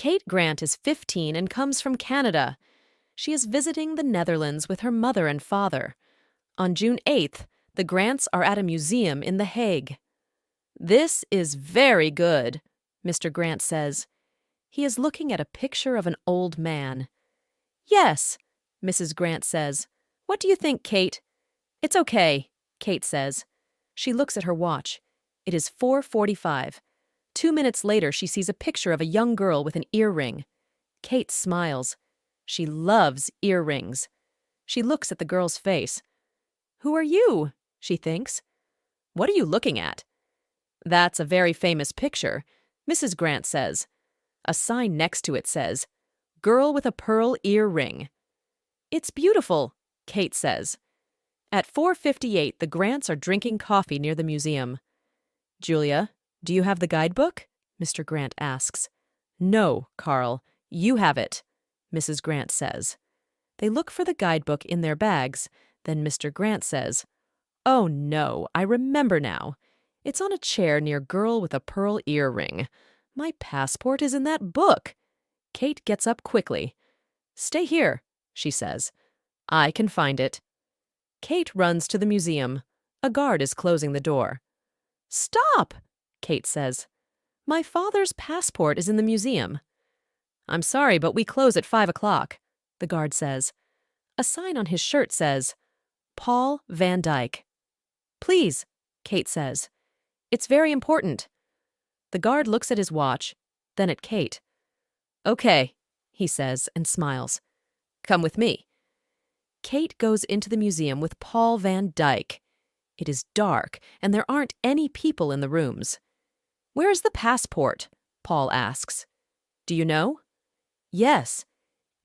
Kate Grant is 15 and comes from Canada. She is visiting the Netherlands with her mother and father. On June 8th, the Grants are at a museum in The Hague. "This is very good," Mr. Grant says. He is looking at a picture of an old man. "Yes," Mrs. Grant says. "What do you think, Kate?" "It's okay," Kate says. She looks at her watch. It is 4:45. 2 minutes later, she sees a picture of a young girl with an earring. Kate smiles. She loves earrings. She looks at the girl's face. "Who are you?" she thinks. "What are you looking at?" "That's a very famous picture," Mrs. Grant says. A sign next to it says, "Girl with a pearl earring." "It's beautiful," Kate says. At 4:58, the Grants are drinking coffee near the museum. "Julia, do you have the guidebook?" Mr. Grant asks. "No, Carl, you have it," Mrs. Grant says. They look for the guidebook in their bags. Then Mr. Grant says, "Oh no, I remember now. It's on a chair near Girl with a Pearl Earring. My passport is in that book." Kate gets up quickly. "Stay here," she says. "I can find it." Kate runs to the museum. A guard is closing the door. "Stop," Kate says. "My father's passport is in the museum." "I'm sorry, but we close at 5 o'clock, the guard says. A sign on his shirt says, "Paul Van Dyke." "Please," Kate says. "It's very important." The guard looks at his watch, then at Kate. "Okay," he says and smiles. "Come with me." Kate goes into the museum with Paul Van Dyke. It is dark, and there aren't any people in the rooms. "Where is the passport?" Paul asks. "Do you know?" "Yes.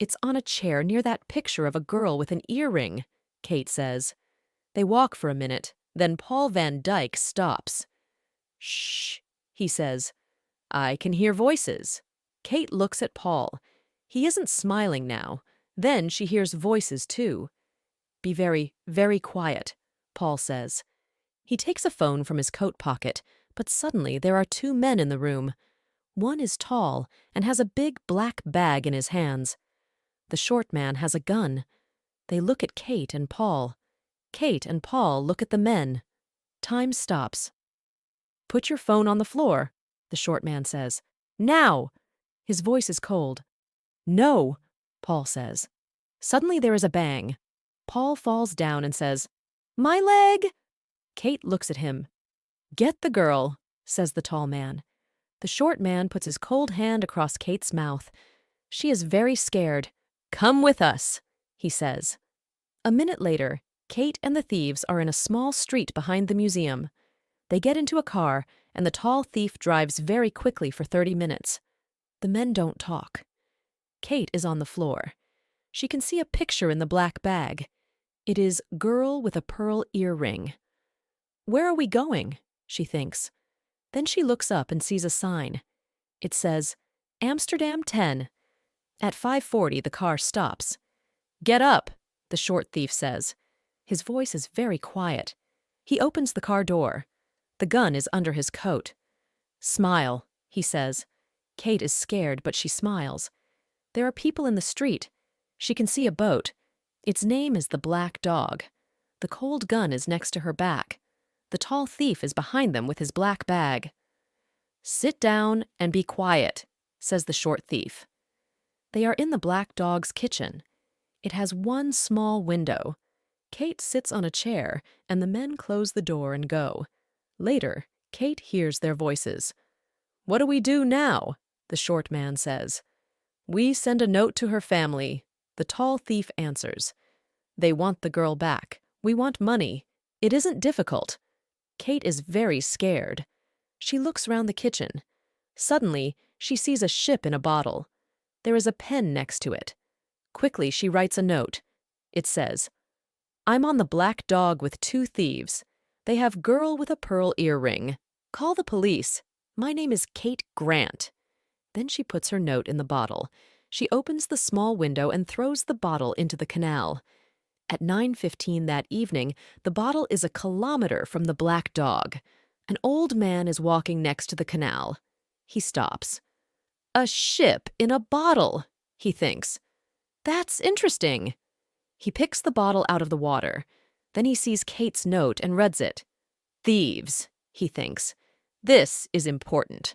It's on a chair near that picture of a girl with an earring," Kate says. They walk for a minute, then Paul Van Dyke stops. "Shh," he says. "I can hear voices." Kate looks at Paul. He isn't smiling now. Then she hears voices too. "Be very, very quiet," Paul says. He takes a phone from his coat pocket, but suddenly there are two men in the room. One is tall and has a big black bag in his hands. The short man has a gun. They look at Kate and Paul. Kate and Paul look at the men. Time stops. "Put your phone on the floor," the short man says. "Now!" His voice is cold. "No," Paul says. Suddenly there is a bang. Paul falls down and says, "My leg!" Kate looks at him. "Get the girl," says the tall man. The short man puts his cold hand across Kate's mouth. She is very scared. "Come with us," he says. A minute later, Kate and the thieves are in a small street behind the museum. They get into a car, and the tall thief drives very quickly for 30 minutes. The men don't talk. Kate is on the floor. She can see a picture in the black bag. It is Girl with a Pearl Earring. "Where are we going?" she thinks. Then she looks up and sees a sign. It says, Amsterdam 10. At 5:40, the car stops. "Get up," the short thief says. His voice is very quiet. He opens the car door. The gun is under his coat. "Smile," he says. Kate is scared, but she smiles. There are people in the street. She can see a boat. Its name is the Black Dog. The cold gun is next to her back. The tall thief is behind them with his black bag. "Sit down and be quiet," says the short thief. They are in the Black Dog's kitchen. It has one small window. Kate sits on a chair, and the men close the door and go. Later, Kate hears their voices. "What do we do now?" the short man says. "We send a note to her family," the tall thief answers. "They want the girl back. We want money. It isn't difficult." Kate is very scared. She looks round the kitchen. Suddenly, she sees a ship in a bottle. There is a pen next to it. Quickly, she writes a note. It says, "I'm on the Black Dog with two thieves. They have Girl with a Pearl Earring. Call the police. My name is Kate Grant." Then she puts her note in the bottle. She opens the small window and throws the bottle into the canal. At 9:15 that evening, the bottle is a kilometer from the Black Dog. An old man is walking next to the canal. He stops. A ship in a bottle, he thinks. That's interesting. He picks the bottle out of the water. Then he sees Kate's note and reads it. Thieves, he thinks. This is important.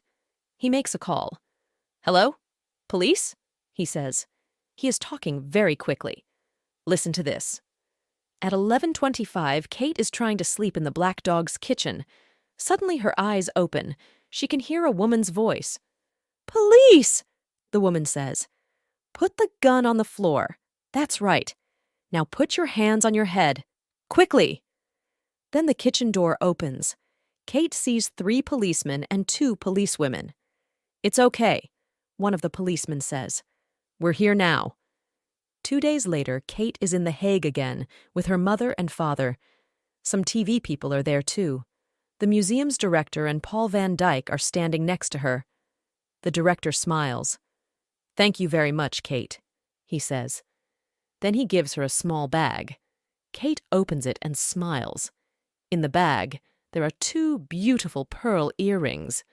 He makes a call. Hello? Police? He says. He is talking very quickly. Listen to this. At 11:25, Kate is trying to sleep in the black dog's kitchen. Suddenly her eyes open. She can hear a woman's voice. Police! The woman says. Put the gun on the floor. That's right. Now put your hands on your head. Quickly! Then the kitchen door opens. Kate sees 3 policemen and 2 policewomen. It's okay, one of the policemen says. We're here now. 2 days later, Kate is in The Hague again with her mother and father. Some TV people are there too. The museum's director and Paul van Dyk are standing next to her. The director smiles. Thank you very much, Kate, he says. Then he gives her a small bag. Kate opens it and smiles. In the bag, there are 2 beautiful pearl earrings.